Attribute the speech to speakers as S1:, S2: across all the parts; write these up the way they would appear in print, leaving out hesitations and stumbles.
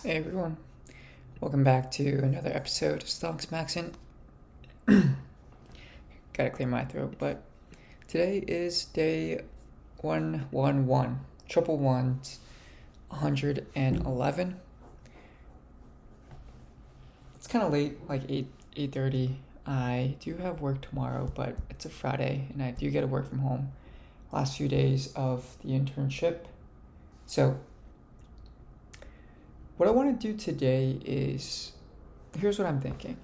S1: Hey everyone, welcome back to another episode of Stonks Maxin. Gotta clear my throat, but today is day 111, triple ones, 111. It's kind of late, like 8:30. I do have work tomorrow, but it's a Friday, and I do get to work from home last few days of the internship. So what I want to do today is, here's what I'm thinking.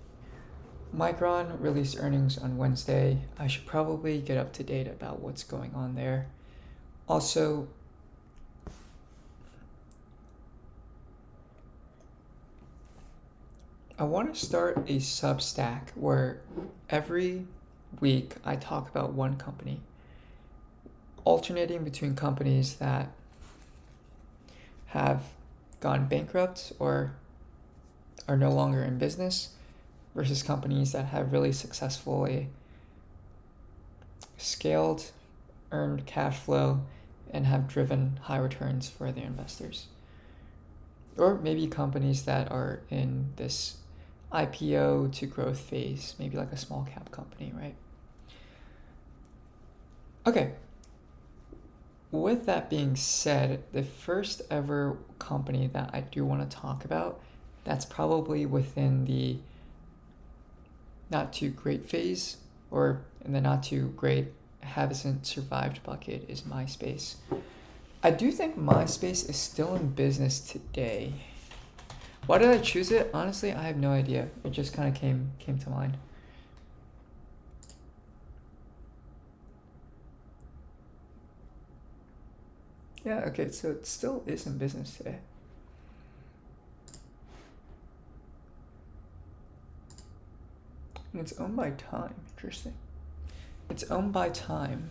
S1: Micron released earnings on Wednesday. I should probably get up to date about what's going on there. Also, I want to start a Substack where every week I talk about one company, alternating between companies that have gone bankrupt or are no longer in business versus companies that have really successfully scaled, earned cash flow, and have driven high returns for their investors. Or maybe companies that are in this IPO to growth phase, maybe like a small cap company, right? Okay. With that being said, the first ever company that I do want to talk about that's probably within the not too great phase or in the not too great hasn't survived bucket is Myspace. I do think Myspace is still in business today. Why did I choose it? Honestly, I have no idea. It just kind of came to mind. Yeah, okay, so it still is in business today. And it's owned by Time. Interesting. It's owned by Time.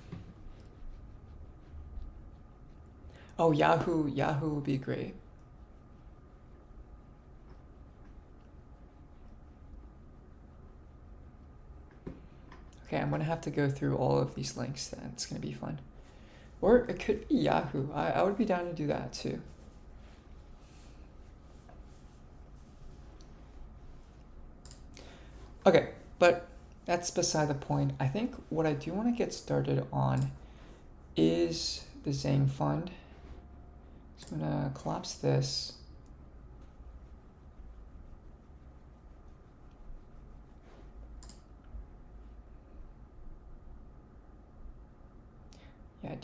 S1: Oh, Yahoo would be great. Okay, I'm gonna have to go through all of these links then. It's gonna be fun. Or it could be Yahoo. I would be down to do that too. Okay, but that's beside the point. I think what I do want to get started on is the Zhang fund. So I'm gonna collapse this. Yeah,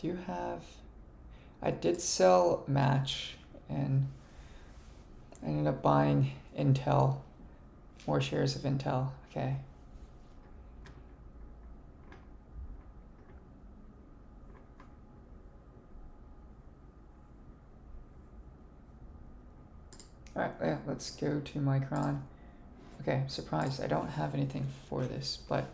S1: I did sell Match and I ended up buying Intel, more shares of Intel, okay. All right, yeah, let's go to Micron. Okay, surprised, I don't have anything for this, but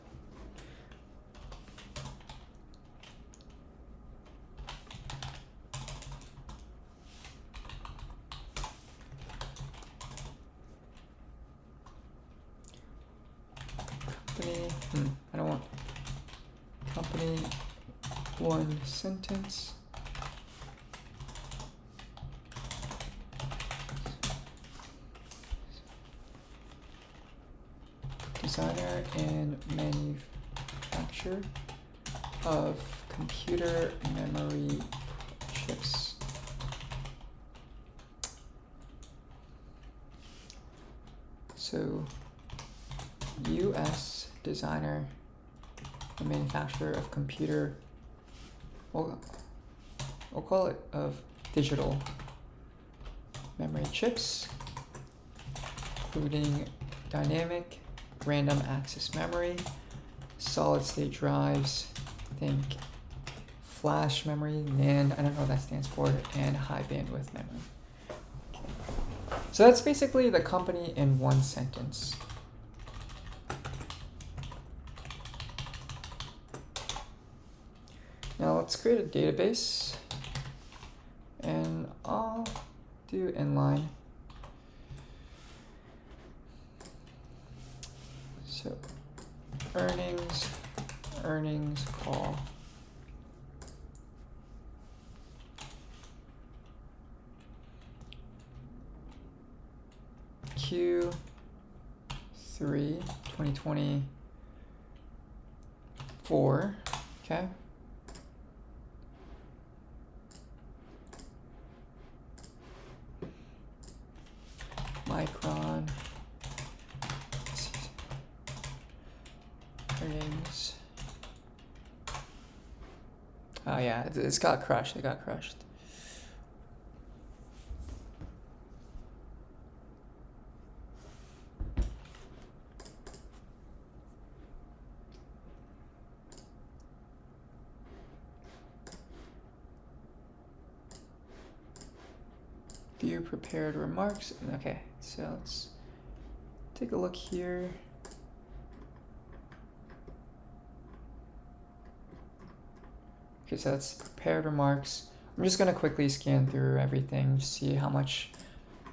S1: I don't want company, one sentence. Designer and manufacturer of computer memory chips. So, U.S. designer and manufacturer of computer, we'll call it of digital memory chips, including dynamic, random access memory, solid state drives, think flash memory, NAND, I don't know what that stands for, and high bandwidth memory. Okay. So that's basically the company in one sentence. Now let's create a database, and I'll do inline. So earnings call. 3, 2024. Okay. Micron earnings. Oh yeah, it's got crushed. It got crushed. View prepared remarks. Okay, so let's take a look here. Okay, so that's prepared remarks. I'm just gonna quickly scan through everything, see how much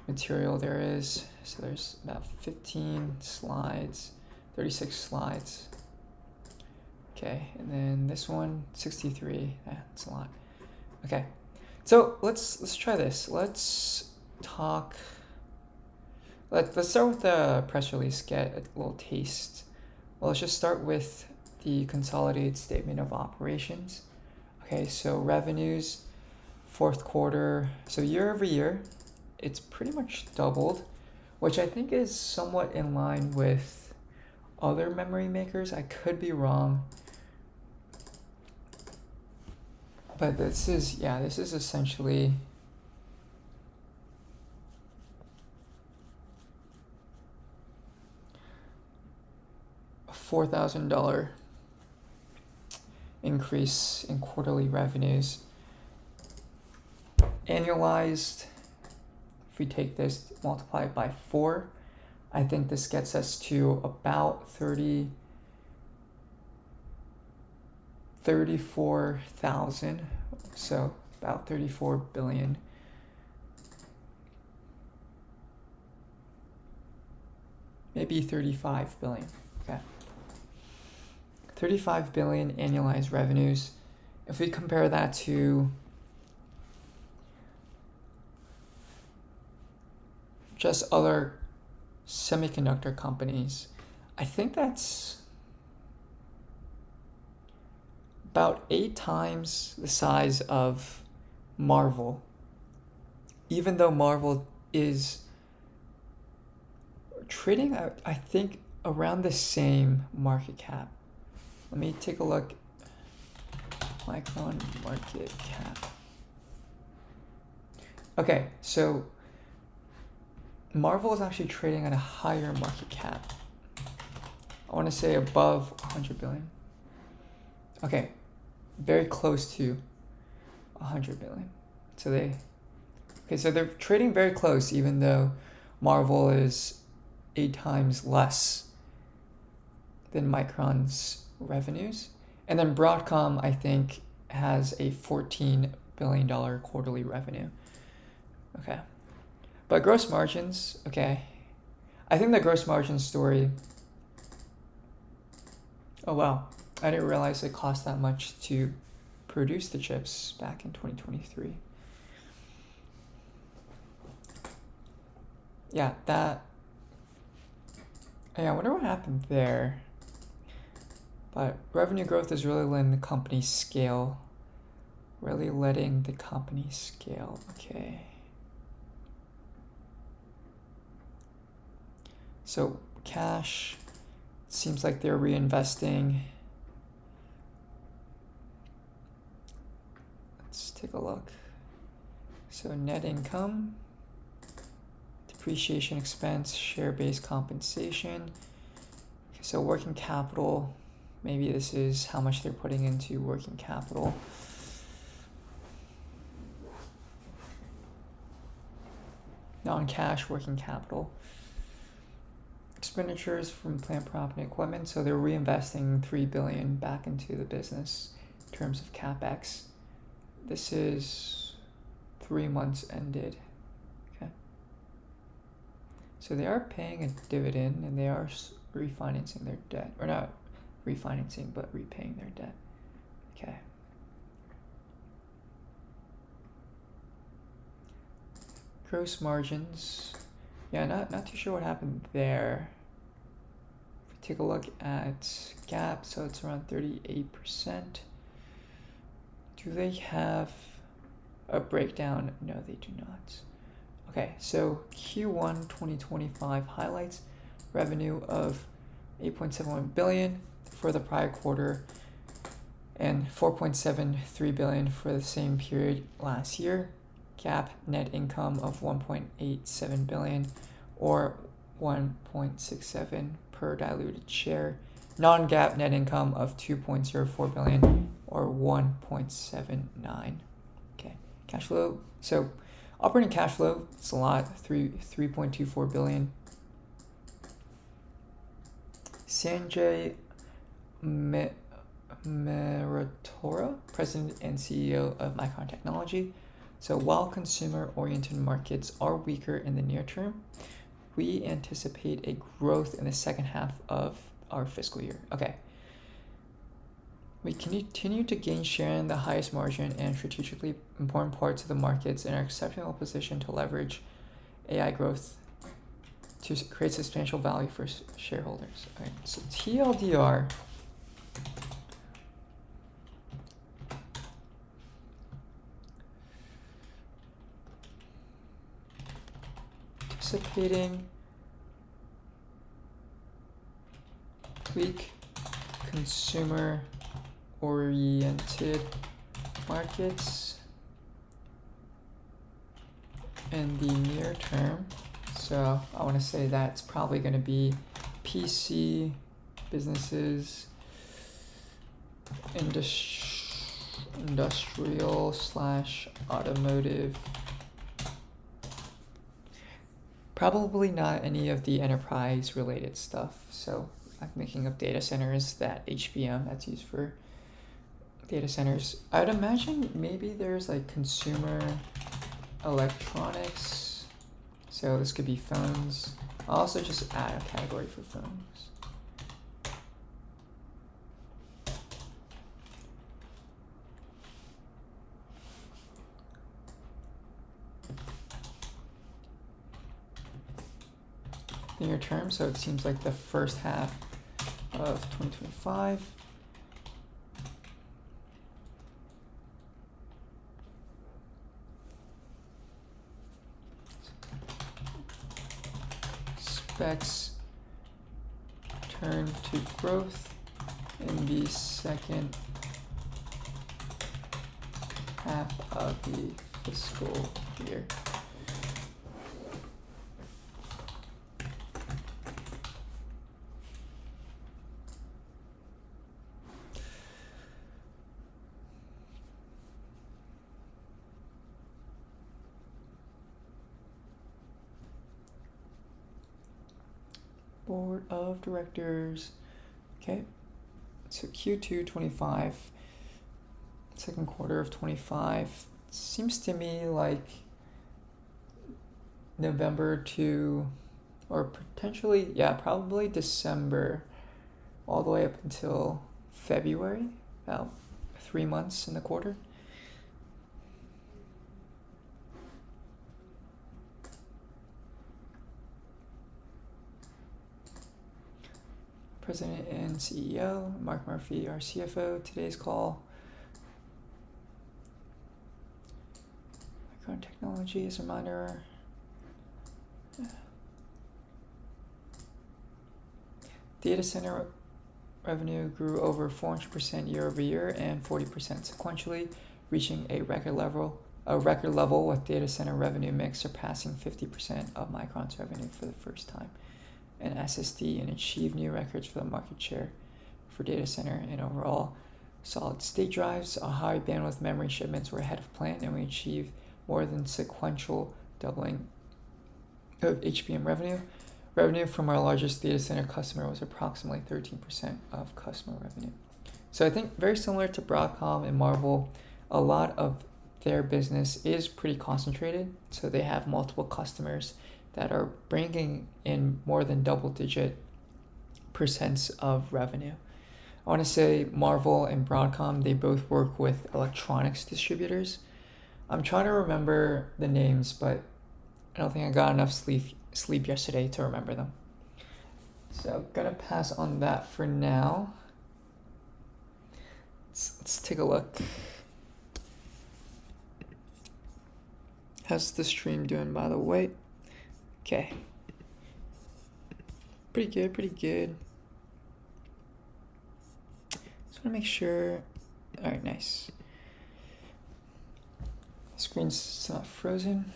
S1: material there is. So there's about 15 slides, 36 slides. Okay, and then this one, 63. Yeah, that's a lot. Okay, so let's try this. Let's talk. Let's start with the press release. Get a little taste. Well, let's just start with the consolidated statement of operations. Okay, so revenues, fourth quarter. So year over year, it's pretty much doubled, which I think is somewhat in line with other memory makers. I could be wrong. But this is essentially a $4,000 increase in quarterly revenues. Annualized, if we take this, multiply it by 4, I think this gets us to about 34,000, so about 34 billion. Maybe 35 billion, okay. 35 billion annualized revenues. If we compare that to just other semiconductor companies, I think that's about 8 times the size of Marvel, even though Marvel is trading at, I think, around the same market cap. Let me take a look. Micron market cap. Okay, so Marvel is actually trading at a higher market cap. I want to say above 100 billion. Okay, very close to 100 billion. So they're trading very close, even though Marvel is 8 times less than Micron's revenues. And then Broadcom, I think, has a $14 billion quarterly revenue. Okay. But gross margins, okay. I think the gross margin story, oh wow, I didn't realize it cost that much to produce the chips back in 2023. Yeah, I wonder what happened there. But revenue growth is really letting the company scale. Okay. So cash, seems like they're reinvesting. Let's take a look. So net income, depreciation expense, share-based compensation. Okay, so working capital, maybe this is how much they're putting into working capital. Non-cash working capital. Expenditures from plant, property, and equipment. So they're reinvesting $3 billion back into the business in terms of CapEx. This is 3 months ended. Okay. So they are paying a dividend and they are refinancing their debt, or not refinancing, but repaying their debt. Okay. Gross margins. Yeah, not too sure what happened there. take a look at GAAP. So it's around 38%. Do they have a breakdown? No, they do not. Okay, so Q1 2025 highlights: revenue of 8.71 billion for the prior quarter and 4.73 billion for the same period last year. GAAP net income of 1.87 billion or 1.67 per diluted share. Non-GAAP net income of 2.04 billion or 1.79. Okay, cash flow. So operating cash flow, it's a lot, 3.24 billion. Sanjay Mehrotra, President and CEO of Micron Technology. So while consumer-oriented markets are weaker in the near term, we anticipate a growth in the second half of our fiscal year. Okay. We continue to gain share in the highest margin and strategically important parts of the markets and are exceptional position to leverage AI growth to create substantial value for shareholders. All right, so TLDR. Anticipating weak consumer-oriented markets in the near term. So I want to say that's probably going to be PC, businesses, industrial / automotive. Probably not any of the enterprise related stuff. So I'm thinking of data centers, that HBM that's used for data centers. I'd imagine maybe there's like consumer electronics. So this could be phones. I'll also just add a category for phones. Near term, so it seems like the first half of 2025. Specs turn to growth in the second half of the fiscal year. Board of Directors. Okay, so Q2 25, second quarter of 25, seems to me like November to, or potentially, yeah, probably December, all the way up until February, about 3 months in the quarter. President and CEO, Mark Murphy, our CFO, today's call. Micron Technology, as a reminder. Data center revenue grew over 400% year over year and 40% sequentially, reaching a record level with data center revenue mix surpassing 50% of Micron's revenue for the first time. And SSD and achieve new records for the market share for data center and overall. Solid state drives, high bandwidth memory shipments were ahead of plan, and we achieved more than sequential doubling of HBM revenue. Revenue from our largest data center customer was approximately 13% of customer revenue. So I think very similar to Broadcom and Marvell, a lot of their business is pretty concentrated. So they have multiple customers that are bringing in more than double-digit % of revenue. I want to say Marvell and Broadcom, they both work with electronics distributors. I'm trying to remember the names, but I don't think I got enough sleep yesterday to remember them. So gonna pass on that for now. Let's take a look. How's the stream doing, by the way? Okay. Pretty good, pretty good. Just wanna make sure. All right, nice. Screen's not frozen.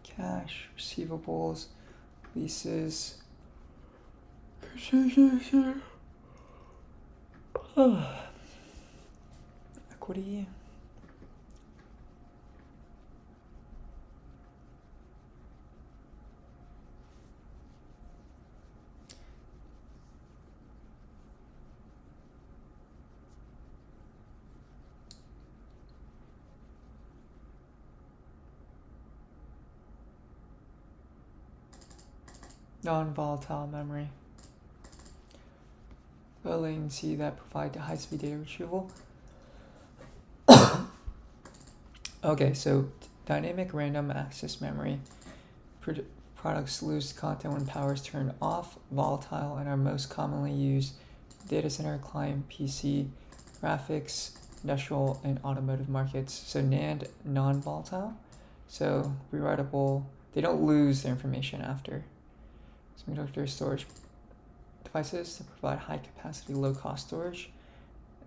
S1: Cash, receivables, leases, equity. Non-volatile memory. Low latency that provide high-speed data retrieval. Okay, so dynamic random access memory. Products lose content when power is turned off, volatile, and are most commonly used data center, client, PC, graphics, industrial, and automotive markets. So NAND, non-volatile. So rewritable, they don't lose their information after. Semiconductor storage devices that provide high capacity, low cost storage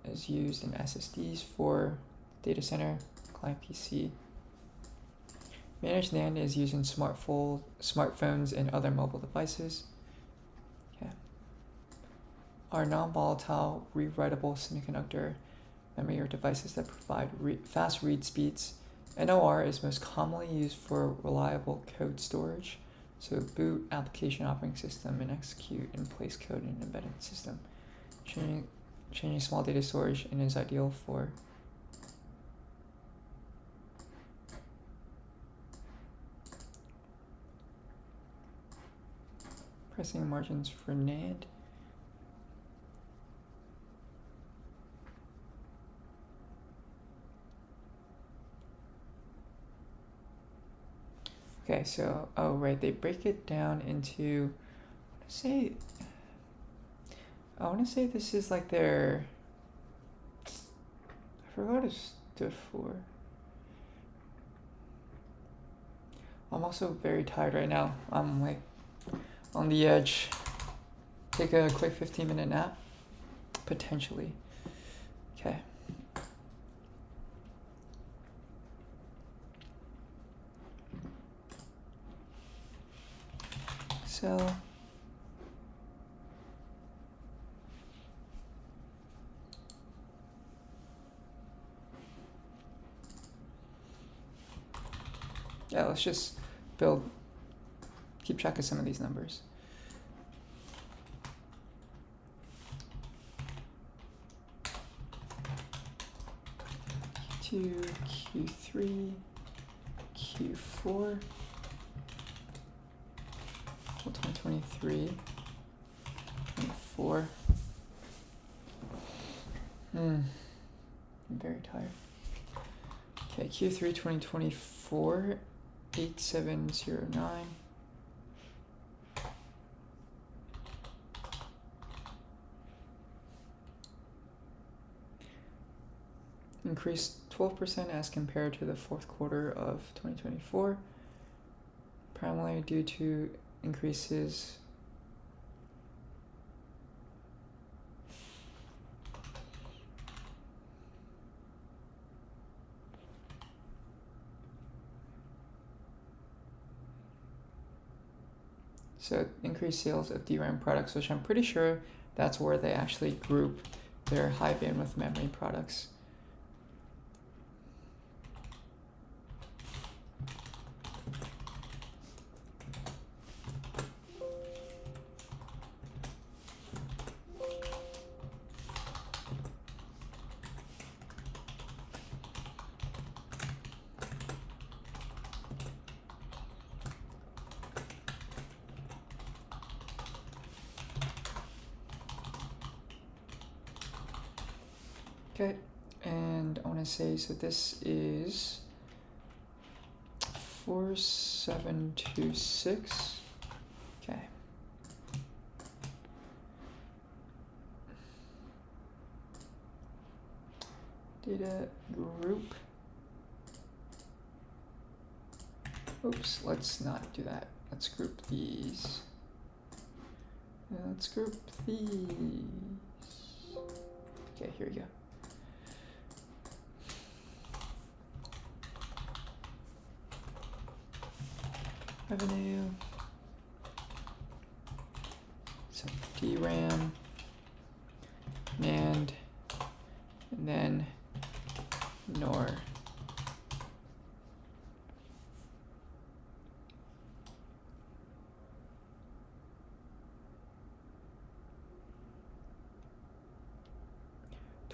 S1: is used in SSDs for data center, client PC. Managed NAND is used in smartphones and other mobile devices. Okay. Are non-volatile, rewritable semiconductor memory or devices that provide fast read speeds. NOR is most commonly used for reliable code storage. So boot application operating system and execute and place code in an embedded system. Changing small data storage and is ideal for pricing margins for NAND. Okay, so, oh right, they break it down into, I want to say this is like their, I forgot what it stood for. I'm also very tired right now. I'm like on the edge. Take a quick 15-minute nap, potentially. Okay. So yeah, let's just keep track of some of these numbers. Q2, Q3, Q4, 2023, 24. I'm very tired. Okay, Q3 2024, 8709. Increased 12% as compared to the fourth quarter of 2024, primarily due to increases increased sales of DRAM products, which I'm pretty sure that's where they actually group their high bandwidth memory products. Okay, and I want to say, so this is 4726. Okay. Data group. Oops, let's not do that. Let's group these. Let's group these. Okay, here we go. Revenue. So DRAM, NAND, and then NOR.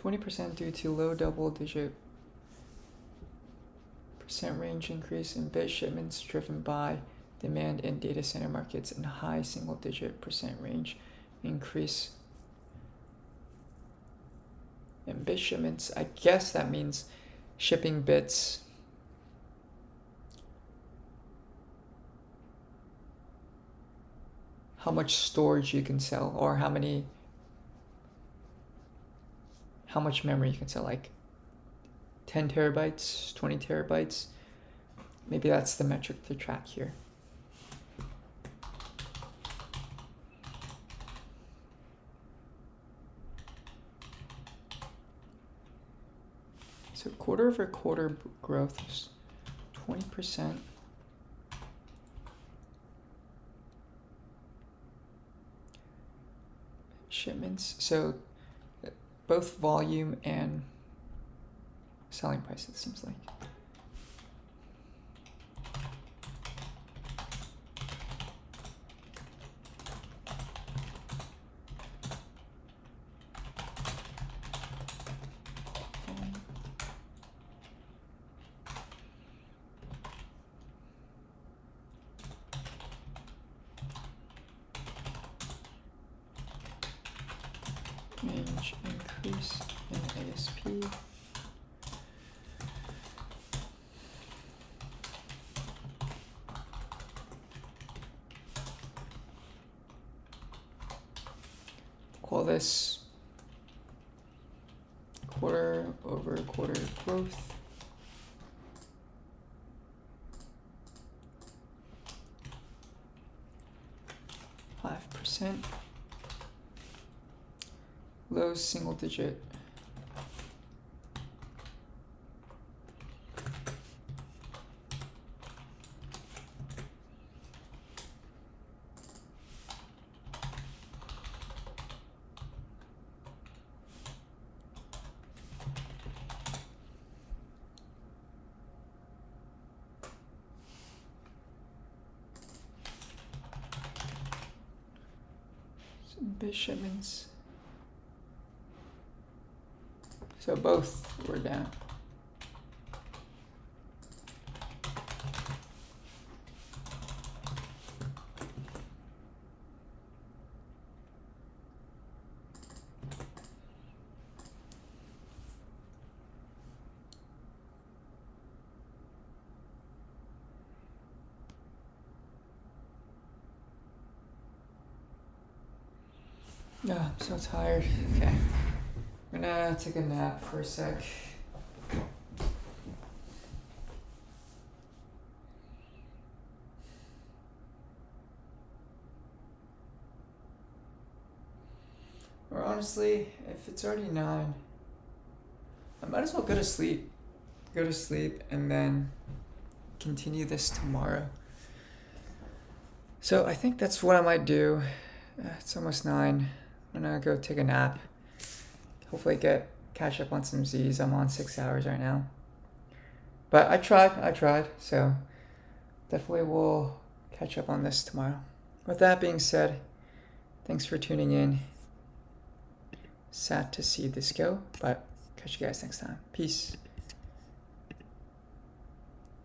S1: %20 due to low double-digit percent range increase in bit shipments driven by demand in data center markets, and high single-digit percent range increase in bit shipments. I guess that means shipping bits. How much storage you can sell, or how much memory you can sell, like 10 terabytes, 20 terabytes. Maybe that's the metric to track here. So quarter-over-quarter growth is 20%. Shipments, so both volume and selling price, it seems like. Range increase in ASP. Call this quarter-over-quarter growth. %5. Low single digit. Some bit shipments. So both were down. Oh, I'm so tired. Okay. I'm gonna take a nap for a sec. Or honestly, if it's already 9, I might as well go to sleep. Go to sleep and then continue this tomorrow. So I think that's what I might do. It's almost 9. I'm gonna go take a nap. Hopefully catch up on some Z's. I'm on 6 hours right now. But I tried. So definitely will catch up on this tomorrow. With that being said, thanks for tuning in. Sad to see this go, but catch you guys next time. Peace.